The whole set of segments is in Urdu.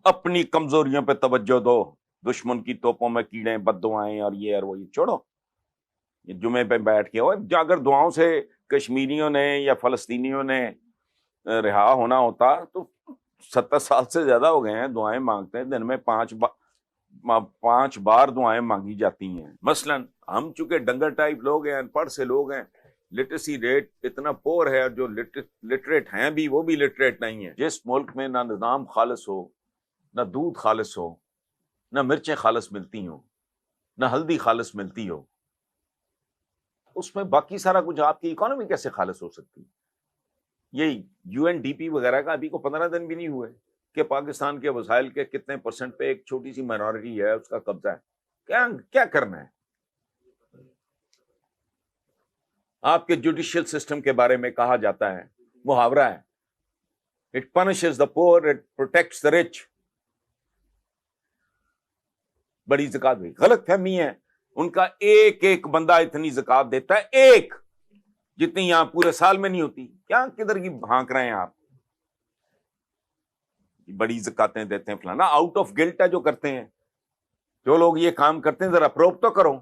اپنی کمزوریوں پہ توجہ دو، دشمن کی توپوں میں کیڑے بددعائیں اور یہ اور وہ، یہ چھوڑو. یہ جمعے پہ بیٹھ کے اگر دعاؤں سے کشمیریوں نے یا فلسطینیوں نے رہا ہونا ہوتا تو 70 سال سے زیادہ ہو گئے ہیں دعائیں مانگتے ہیں، دن میں 5 بار دعائیں مانگی جاتی ہیں. مثلا ہم چونکہ ڈنگر ٹائپ لوگ ہیں، ان پڑھ سے لوگ ہیں، لٹریسی ریٹ اتنا پور ہے، اور جو لٹریٹ ہیں بھی وہ بھی لٹریٹ نہیں ہیں. جس ملک میں نہ نظام خالص ہو، نہ دودھ خالص ہو، نہ مرچیں خالص ملتی ہوں، نہ ہلدی خالص ملتی ہو، اس میں باقی سارا کچھ آپ کی اکانومی کیسے خالص ہو سکتی؟ یہ UNDP وغیرہ کا ابھی کو 15 دن بھی نہیں ہوئے کہ پاکستان کے وسائل کے کتنے پرسنٹ پہ ایک چھوٹی سی مائنورٹی ہے اس کا قبضہ ہے. کیا کرنا ہے؟ آپ کے جوڈیشل سسٹم کے بارے میں کہا جاتا ہے، محاورہ ہے، اٹ پنشز دا پور، اٹ پروٹیکٹس دا رچ. بڑی زکات ہوئی، غلط فہمی ہے. ان کا ایک ایک بندہ اتنی زکات دیتا ہے، ایک جتنی یہاں پورے سال میں نہیں ہوتی. کیا کدھر کی بھانک رہے ہیں آپ؟ بڑی زکاتیں دیتے ہیں فلانا، آؤٹ آف گلٹ ہے جو کرتے ہیں. جو لوگ یہ کام کرتے ہیں ذرا پروب تو کرو.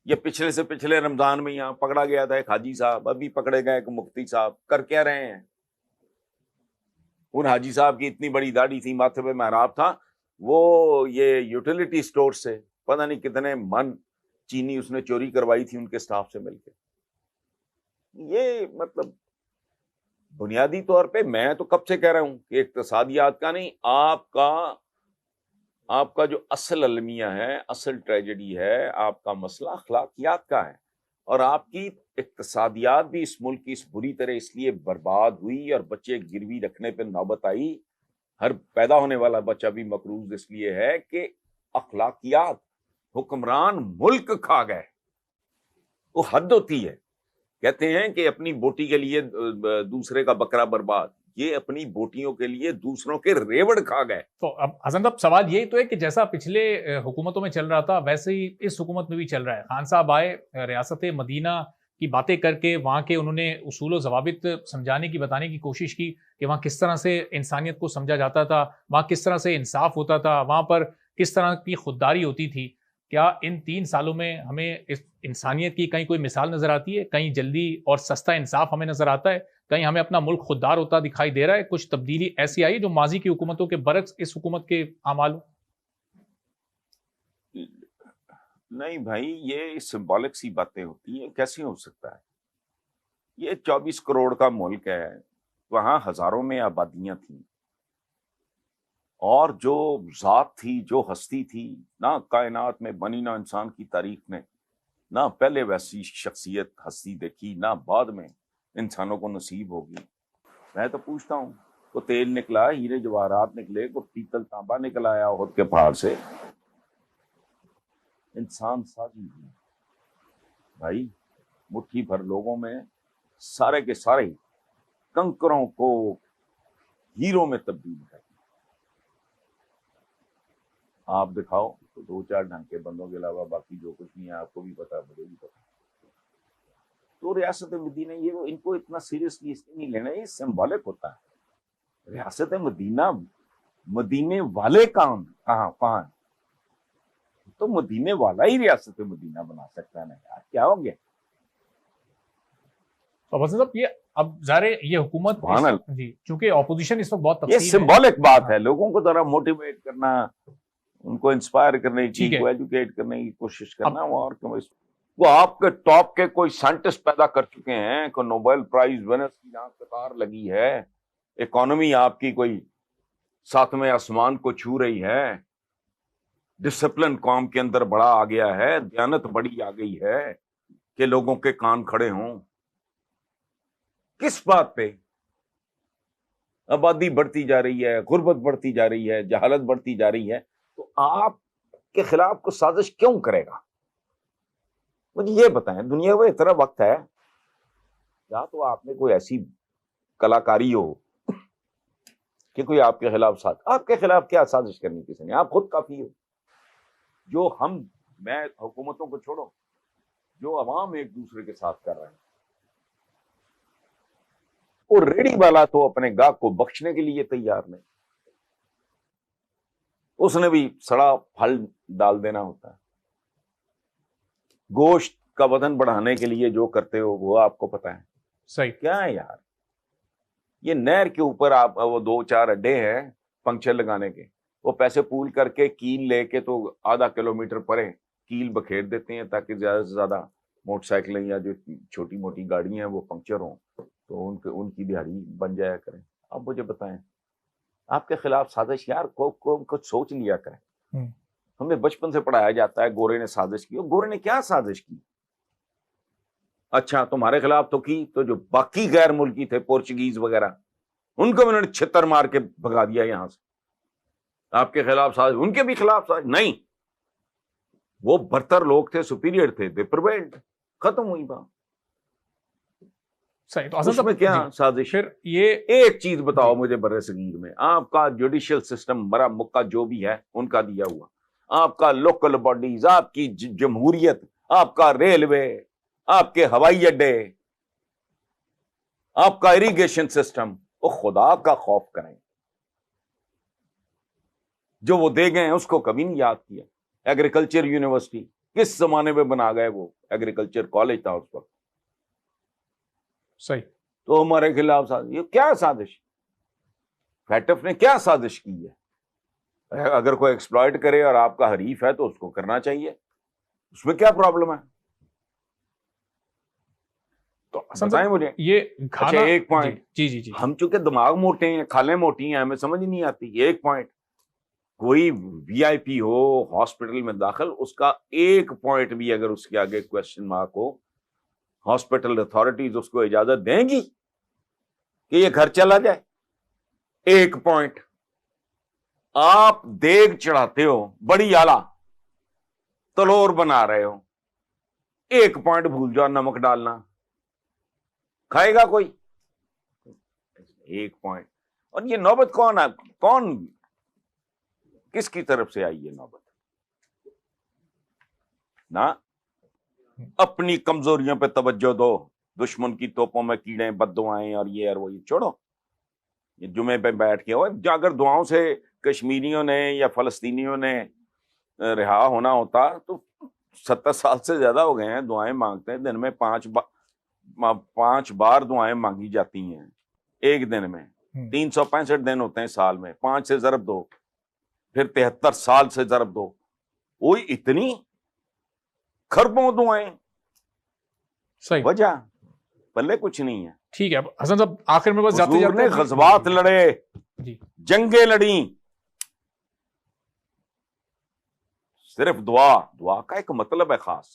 یہ پچھلے سے پچھلے رمضان میں یہاں پکڑا گیا تھا ایک حاجی صاحب، ابھی پکڑے گئے ایک مفتی صاحب. کر کیا رہے ہیں؟ ان حاجی صاحب کی اتنی بڑی داڑھی تھی، ماتھے پہ محراب تھا، وہ یہ یوٹیلیٹی سٹور سے پتہ نہیں کتنے من چینی اس نے چوری کروائی تھی ان کے سٹاف سے مل کے. یہ مطلب بنیادی طور پہ میں تو کب سے کہہ رہا ہوں کہ اقتصادیات کا نہیں، آپ کا جو اصل المیہ ہے، اصل ٹریجڈی ہے، آپ کا مسئلہ اخلاقیات کا ہے. اور آپ کی اقتصادیات بھی اس ملک کی اس بری طرح اس لیے برباد ہوئی اور بچے گروی رکھنے پہ نوبت آئی، ہر پیدا ہونے والا بچہ بھی مقروض اس لیے ہے کہ اخلاقیات حکمران ملک کھا گئے. وہ حد ہوتی ہے. کہتے ہیں کہ اپنی بوٹی کے لیے دوسرے کا بکرا برباد، یہ اپنی بوٹیوں کے لیے دوسروں کے ریوڑ کھا گئے. تو اب حسن صاحب سوال یہی تو ہے کہ جیسا پچھلے حکومتوں میں چل رہا تھا ویسے ہی اس حکومت میں بھی چل رہا ہے. خان صاحب آئے، ریاست مدینہ کی باتیں کر کے وہاں کے انہوں نے اصول و ضوابط سمجھانے کی، بتانے کی کوشش کی کہ وہاں کس طرح سے انسانیت کو سمجھا جاتا تھا، وہاں کس طرح سے انصاف ہوتا تھا، وہاں پر کس طرح کی خودداری ہوتی تھی. کیا ان 3 سالوں میں ہمیں اس انسانیت کی کہیں کوئی مثال نظر آتی ہے؟ کہیں جلدی اور سستا انصاف ہمیں نظر آتا ہے؟ کہیں ہمیں اپنا ملک خوددار ہوتا دکھائی دے رہا ہے؟ کچھ تبدیلی ایسی آئی جو ماضی کی حکومتوں کے برعکس اس حکومت کے اعمال؟ نہیں بھائی، یہ سمبولک سی باتیں ہوتی ہیں، کیسے ہو سکتا ہے؟ یہ 24 کروڑ کا ملک ہے، وہاں ہزاروں میں آبادیاں تھیں، اور جو ذات تھی، جو ہستی تھی، نہ کائنات میں بنی، نہ انسان کی تاریخ میں، نہ پہلے ویسی شخصیت ہستی دیکھی، نہ بعد میں انسانوں کو نصیب ہوگی. میں تو پوچھتا ہوں، کو تیل نکلا، ہیرے جواہرات نکلے، کو پیتل تانبا نکل آیا احد کے پہاڑ سے. انسان سازی ہوئی بھائی، مٹھی بھر لوگوں میں سارے کے سارے کنکروں کو ہیروں میں تبدیل کر. آپ دکھاؤ تو 2-4 ڈھنگ کے بندوں کے علاوہ باقی جو کچھ نہیں ہے، آپ کو بھی پتا، مجھے بھی پتا. تو ریاست مدینہ یہ ان کو اتنا سیریسلی اس لیے نہیں لینا، یہ سمبولک ہوتا ہے. ریاست مدینہ، مدینے والے کہاں ہیں؟ تو مدینے والا ہی ریاست مدینہ بنا سکتا ہے نا یار، کیا ہو گیا؟ تو حسن صاحب یہ اب ظاہر ہے یہ حکومت سبحان اللہ، جی چونکہ اپوزیشن اس وقت بہت یہ تقسیم ہے. سمبولک بات ہے. لوگوں کو ذرا موٹیویٹ کرنا، ان کو انسپائر کرنے کی، ٹھیک ہے. کو ایجوکیٹ کرنے کی کوشش کرنا. وہ اور وہ آپ کے ٹاپ کے کوئی سائنٹسٹ پیدا کر چکے ہیں، کوئی نوبل پرائز ونرز کی یہاں قطار لگی ہے، اکانومی آپ کی کوئی 7ویں آسمان کو چھو رہی ہے، ڈسپلن قوم کے اندر بڑا آ گیا ہے، دیانت بڑی آ گئی ہے کہ لوگوں کے کان کھڑے ہوں. کس بات پہ؟ آبادی بڑھتی جا رہی ہے، غربت بڑھتی جا رہی ہے، جہالت بڑھتی جا رہی ہے، تو آپ کے خلاف کو سازش کیوں کرے گا؟ مجھے یہ بتائیں، دنیا میں اتنا وقت ہے، یا تو آپ میں کوئی ایسی کلاکاری ہو کہ کوئی آپ کے خلاف آپ کے خلاف کیا سازش کرنی کسی نے؟ آپ خود کافی ہو. جو میں حکومتوں کو چھوڑو، جو عوام ایک دوسرے کے ساتھ کر رہے ہیں، وہ ریڑی والا تو اپنے گاہ کو بخشنے کے لیے تیار نہیں. اس نے بھی سڑا پھل ڈال دینا ہوتا ہے. گوشت کا وزن بڑھانے کے لیے جو کرتے ہو وہ آپ کو پتا ہے. صحیح. کیا ہے یار, یہ نہر کے اوپر آپ وہ 2-4 اڈے ہیں پنکچر لگانے کے, وہ پیسے پول کر کے کیل لے کے تو آدھا کلومیٹر پرے کیل بکھیر دیتے ہیں تاکہ زیادہ سے زیادہ موٹر سائیکلیں یا جو چھوٹی موٹی گاڑیاں ہیں وہ پنکچر ہوں تو ان کی دیہڑی بن جایا کریں. اب مجھے بتائیں, آپ کے خلاف سازش یار کچھ سوچ لیا کریں. ہمیں بچپن سے پڑھایا جاتا ہے گورے نے سازش کی. گورے نے کیا سازش کی؟ اچھا تمہارے خلاف تو کی, تو جو باقی غیر ملکی تھے پورچگیز وغیرہ ان کو انہوں نے چھتر مار کے بھگا دیا یہاں سے. آپ کے خلاف سازش, ان کے بھی خلاف سازش نہیں. وہ برتر لوگ تھے, سپیریئر تھے, دے پرویلڈ, ختم ہوئی بات. صحیح. تو اس میں کیا سازش؟ پھر یہ ایک چیز بتاؤ مجھے, برِ صغیر میں آپ کا جوڈیشل سسٹم مرا مکہ جو بھی ہے ان کا دیا ہوا, آپ کا لوکل باڈیز, آپ کی جمہوریت, آپ کا ریلوے, آپ کے ہوائی اڈے, آپ کا اریگیشن سسٹم, وہ خدا کا خوف کریں. جو وہ دے گئے ہیں اس کو کبھی نہیں یاد کیا. ایگریکلچر یونیورسٹی کس زمانے میں بنا گئے, وہ ایگریکلچر کالج تھا اس وقت. صحیح. تو ہمارے خلاف سازش, یہ کیا سازش؟ فیٹف نے کیا سازش کی ہے؟ اگر کوئی ایکسپلائٹ کرے اور آپ کا حریف ہے تو اس کو کرنا چاہیے, اس میں کیا پرابلم ہے؟ تو بتائیں مجھے. یہ اچھا ایک پوائنٹ, جی ہم چونکہ دماغ موٹے ہیں, کھالیں موٹی ہیں, ہمیں سمجھ نہیں آتی. ایک پوائنٹ, کوئی وی آئی پی ہو ہاسپٹل میں داخل, اس کا ایک پوائنٹ بھی اگر اس کے آگے کوشچن مارک ہو, ہاسپٹل اتھارٹیز اس کو اجازت دیں گی کہ یہ گھر چلا جائے؟ ایک پوائنٹ. آپ دیگ چڑھاتے ہو بڑی اعلیٰ, تلور بنا رہے ہو, ایک پوائنٹ بھول جاؤ نمک ڈالنا, کھائے گا کوئی؟ ایک پوائنٹ. اور یہ نوبت کون کس کی طرف سے آئی ہے نوبت؟ نہ اپنی کمزوریوں پہ توجہ دو, دشمن کی توپوں میں کیڑے بد دعائیں اور یہ چھوڑو. یہ جمعے پہ بیٹھ کے اگر دعاؤں سے کشمیریوں نے یا فلسطینیوں نے رہا ہونا ہوتا تو 70 سال سے زیادہ ہو گئے ہیں دعائیں مانگتے ہیں. دن میں 5 بار دعائیں مانگی جاتی ہیں ایک دن میں. 365 دن ہوتے ہیں سال میں, 5 سے ضرب دو, پھر 73 سال سے ضرب دو. وہی اتنی خربوں دعائیں. صحیح. وجہ پلے کچھ نہیں ہے. ٹھیک ہے حسن صاحب, آخر میں بس جاتے حضور نے غزوات لڑے, جنگیں لڑی, صرف دعا کا ایک مطلب ہے خاص.